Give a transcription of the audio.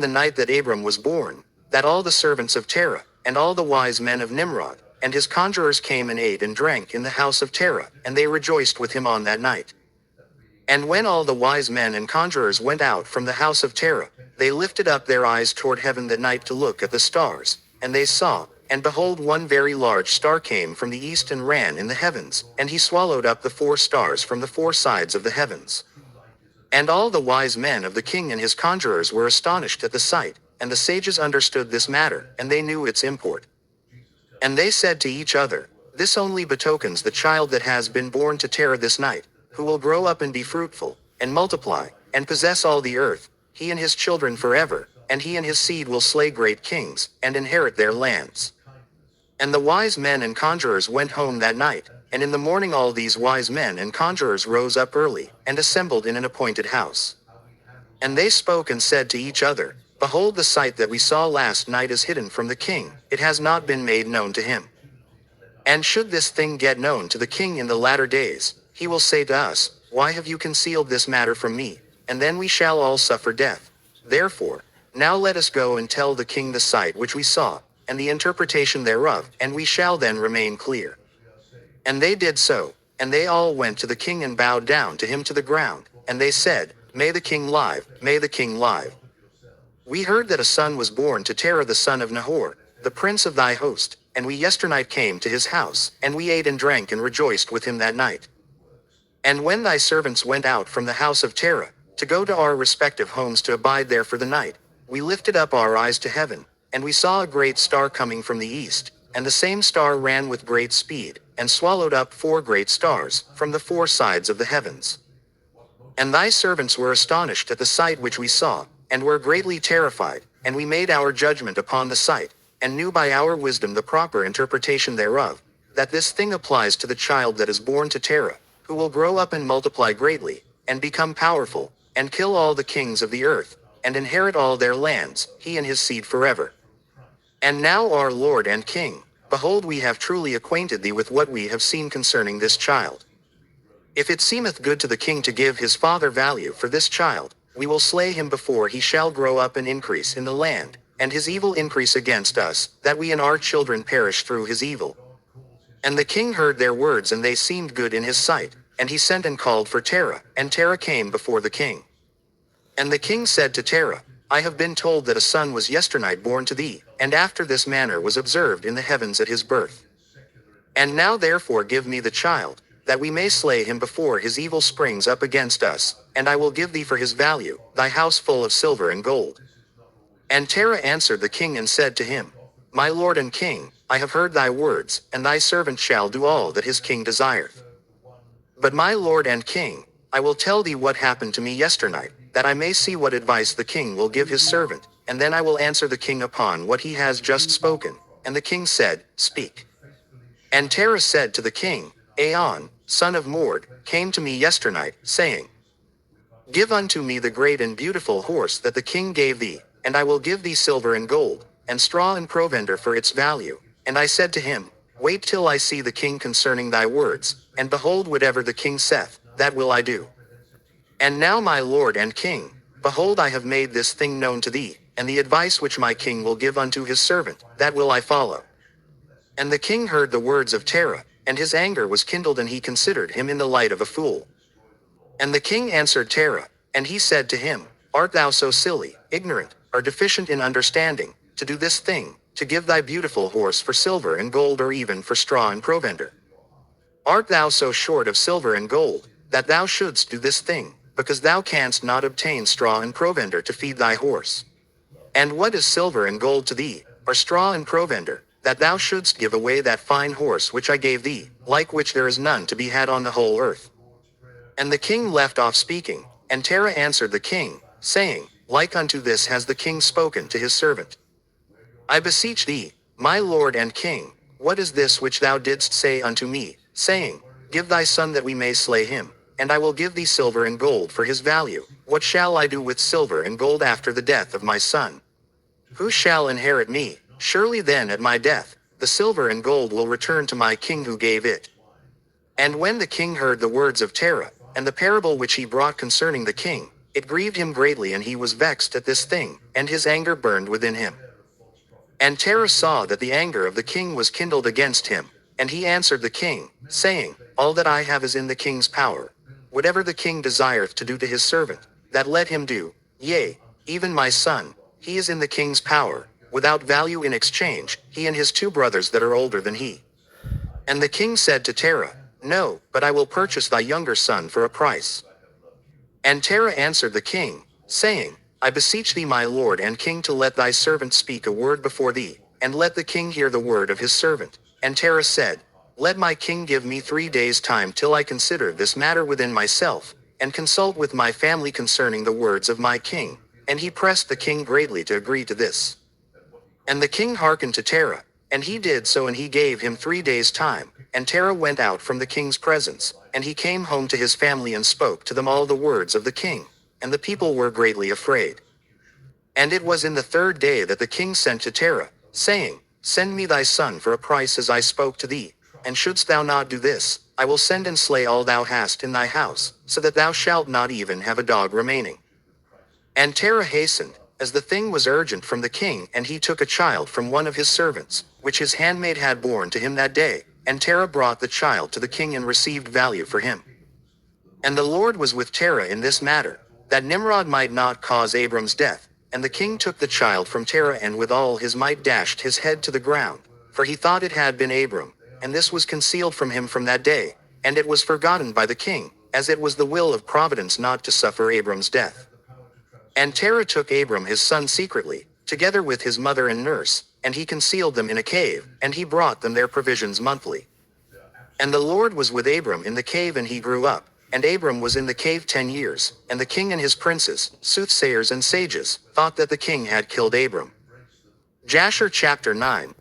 the night that Abram was born, that all the servants of Terah, and all the wise men of Nimrod, and his conjurers came and ate and drank in the house of Terah, and they rejoiced with him on that night. And when all the wise men and conjurers went out from the house of Terah, they lifted up their eyes toward heaven that night to look at the stars, and they saw, and behold, one very large star came from the east and ran in the heavens, and he swallowed up the 4 stars from the 4 sides of the heavens. And all the wise men of the king and his conjurers were astonished at the sight, and the sages understood this matter, and they knew its import. And they said to each other, This only betokens the child that has been born to Terah this night, who will grow up and be fruitful, and multiply, and possess all the earth, he and his children forever, and he and his seed will slay great kings, and inherit their lands. And the wise men and conjurers went home that night, and in the morning all these wise men and conjurers rose up early, and assembled in an appointed house. And they spoke and said to each other, Behold, the sight that we saw last night is hidden from the king, it has not been made known to him. And should this thing get known to the king in the latter days, he will say to us, Why have you concealed this matter from me? And then we shall all suffer death. Therefore, now let us go and tell the king the sight which we saw, and the interpretation thereof, and we shall then remain clear. And they did so, and they all went to the king and bowed down to him to the ground, and they said, May the king live, may the king live. We heard that a son was born to Terah the son of Nahor, the prince of thy host, and we yesternight came to his house, and we ate and drank and rejoiced with him that night. And when thy servants went out from the house of Terah, to go to our respective homes to abide there for the night, we lifted up our eyes to heaven, and we saw a great star coming from the east, and the same star ran with great speed, and swallowed up 4 great stars, from the 4 sides of the heavens. And thy servants were astonished at the sight which we saw, and were greatly terrified, and we made our judgment upon the sight, and knew by our wisdom the proper interpretation thereof, that this thing applies to the child that is born to Terah, who will grow up and multiply greatly, and become powerful, and kill all the kings of the earth, and inherit all their lands, he and his seed forever. And now, our Lord and King, behold, we have truly acquainted thee with what we have seen concerning this child. If it seemeth good to the king to give his father value for this child, we will slay him before he shall grow up and increase in the land, and his evil increase against us, that we and our children perish through his evil. And the king heard their words, and they seemed good in his sight, and he sent and called for Terah, and Terah came before the king. And the king said to Terah, I have been told that a son was yesternight born to thee, and after this manner was observed in the heavens at his birth. And now therefore give me the child, that we may slay him before his evil springs up against us, and I will give thee for his value, thy house full of silver and gold. And Terah answered the king and said to him, My lord and king, I have heard thy words, and thy servant shall do all that his king desireth. But my lord and king, I will tell thee what happened to me yesternight, that I may see what advice the king will give his servant, and then I will answer the king upon what he has just spoken. And the king said, Speak. And Terah said to the king, Aon, son of Mord, came to me yesternight, saying, Give unto me the great and beautiful horse that the king gave thee, and I will give thee silver and gold, and straw and provender for its value. And I said to him, Wait till I see the king concerning thy words, and behold, whatever the king saith, that will I do. And now, my lord and king, behold, I have made this thing known to thee, and the advice which my king will give unto his servant, that will I follow. And the king heard the words of Terah, and his anger was kindled, and he considered him in the light of a fool. And the king answered Terah, and he said to him, Art thou so silly, ignorant, or deficient in understanding, to do this thing, to give thy beautiful horse for silver and gold, or even for straw and provender? Art thou so short of silver and gold, that thou shouldst do this thing, because thou canst not obtain straw and provender to feed thy horse? And what is silver and gold to thee, or straw and provender, that thou shouldst give away that fine horse which I gave thee, like which there is none to be had on the whole earth? And the king left off speaking, and Terah answered the king, saying, Like unto this has the king spoken to his servant. I beseech thee, my lord and king, what is this which thou didst say unto me, saying, Give thy son that we may slay him, and I will give thee silver and gold for his value? What shall I do with silver and gold after the death of my son? Who shall inherit me? Surely then at my death, the silver and gold will return to my king who gave it. And when the king heard the words of Terah, and the parable which he brought concerning the king, It grieved him greatly, and he was vexed at this thing, and his anger burned within him. And Terah saw that the anger of the king was kindled against him, and he answered the king, saying, All that I have is in the king's power. Whatever the king desireth to do to his servant, that let him do, yea, even my son, he is in the king's power, without value in exchange, he and his 2 brothers that are older than he. And the king said to Terah, No, but I will purchase thy younger son for a price. And Terah answered the king, saying, I beseech thee, my lord and king, to let thy servant speak a word before thee, and let the king hear the word of his servant. And Terah said, Let my king give me 3 days' time till I consider this matter within myself, and consult with my family concerning the words of my king. And he pressed the king greatly to agree to this. And the king hearkened to Terah, and he did so, and he gave him 3 days' time. And Terah went out from the king's presence, and he came home to his family and spoke to them all the words of the king. And the people were greatly afraid. And it was in the 3rd day that the king sent to Terah, saying, Send me thy son for a price, as I spoke to thee. And shouldst thou not do this, I will send and slay all thou hast in thy house, so that thou shalt not even have a dog remaining. And Terah hastened, as the thing was urgent from the king, and he took a child from one of his servants, which his handmaid had borne to him that day. And Terah brought the child to the king and received value for him. And the Lord was with Terah in this matter, that Nimrod might not cause Abram's death. And the king took the child from Terah, and with all his might dashed his head to the ground, for he thought it had been Abram. And this was concealed from him from that day, and it was forgotten by the king, as it was the will of providence not to suffer Abram's death. And Terah took Abram his son secretly, together with his mother and nurse, and he concealed them in a cave, and he brought them their provisions monthly. And the Lord was with Abram in the cave, and he grew up. And Abram was in the cave 10 years, and the king and his princes, soothsayers and sages, thought that the king had killed Abram. Jasher chapter 9.